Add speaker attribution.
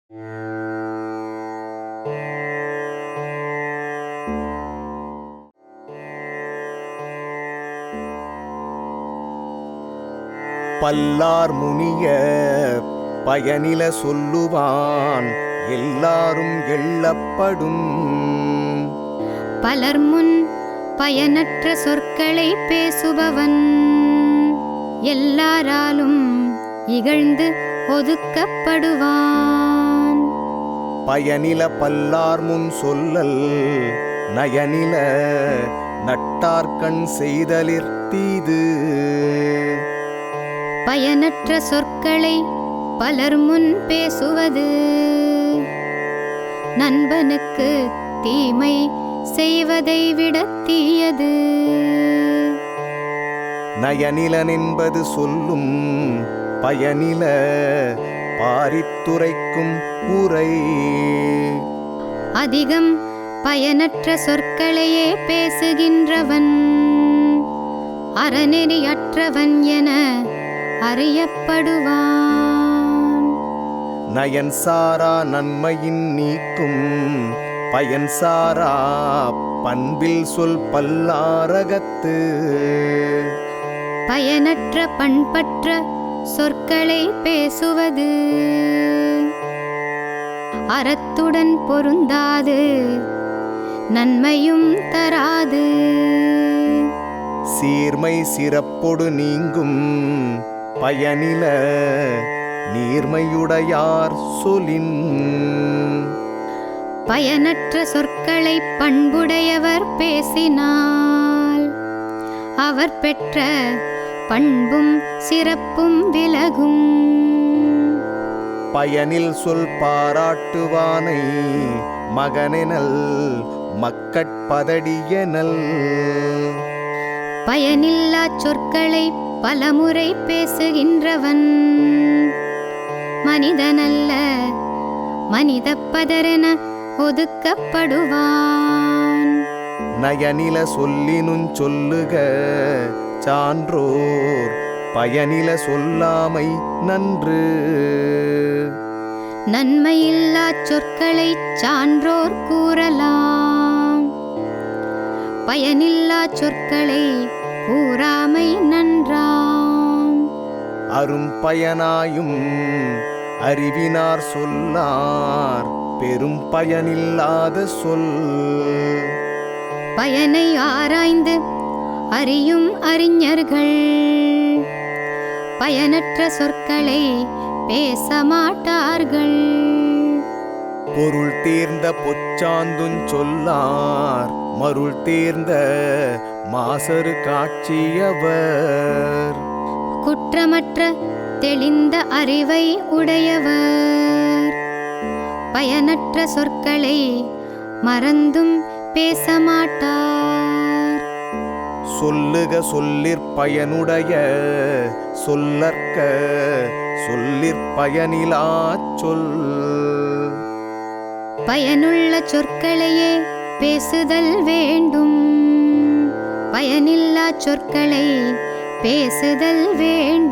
Speaker 1: பல்லார் முனிய பயனில சொல்லுவான் எல்லாரும் எள்ளப்படும்.
Speaker 2: பலர் முன் பயனற்ற சொற்களை பேசுபவன் எல்லாராலும் இகழ்ந்து ஒதுக்கப்படுவான்.
Speaker 1: பயனில பல்லார் முன் சொல்லல் நயனில நட்டார்கண் செய்தலிற் தீது.
Speaker 2: பயனற்ற சொற்களை பலர் முன் பேசுவது நண்பனுக்கு தீமை செய்வதை விட தீயது.
Speaker 1: நயனிலனென்பது சொல்லும் பயனில பாரித்துரைக்கும் உரை.
Speaker 2: அதிகம் பயனற்ற சொற்களையே பேசுகின்றவன் அறநெறியற்றவன் என அறியப்படுவான்.
Speaker 1: நயன் சாரா நன்மையின் நீக்கும் பயன் சாரா பண்பில் சொல் பல்லாரகத்து.
Speaker 2: பயனற்ற பண்பற்ற சொற்களை பேசுவது அறத்துடன் பொருந்தாது நன்மையும் தராது.
Speaker 1: சீர்மை சிறப்பொடு நீங்கும் பயனில நீர்மையுடையார் சொலின்.
Speaker 2: பயனற்ற சொற்களை பண்புடையவர் பேசினால் அவர் பெற்ற பண்பும் சிறப்பும் விலகும்.
Speaker 1: பயனில் சொல் பாராட்டுவானை மகனெனல் மக்கட்பதடியனல்.
Speaker 2: பயனில்லா சொற்களை பலமுறை பேசுகின்றவன் மனிதனல்ல மனித பதரென ஒதுக்கப்படுவான்.
Speaker 1: நயனில சொல்லினுஞ் சொல்லுக சான்றோர் பயனில சொல்லாமை நன்று.
Speaker 2: நன்மையில்லா சொற்களை சான்றோர் கூறலாம் பயனில்லா சொற்களை கூறாமை நன்றாம்.
Speaker 1: அரும் பயனாயும் அறிவினார் சொல்லார் பெரும் பயனில்லாத சொல்.
Speaker 2: பயனை ஆராய்ந்து அறியும் அறிஞர்கள் பயனற்ற சொற்களை பேச மாட்டார்கள்.
Speaker 1: பொருள் தேர்ந்த பொச்சாந்துஞ் சொல்லார் மருள் தேர்ந்த மாசரு காட்சியவர்.
Speaker 2: குற்றமற்ற தெளிந்த அறிவை உடையவர் பயனற்ற சொற்களை மறந்தும் பேச மாட்டார்.
Speaker 1: சொல்லுக சொல்லிற் பயனுடைய சொல்லற்க சொல்லிற் பயனிலாச் சொல்.
Speaker 2: பயனுள்ள சொற்களையே பேசுதல் வேண்டும் பயனில்லா சொற்களை பேசுதல் வேண்டும்.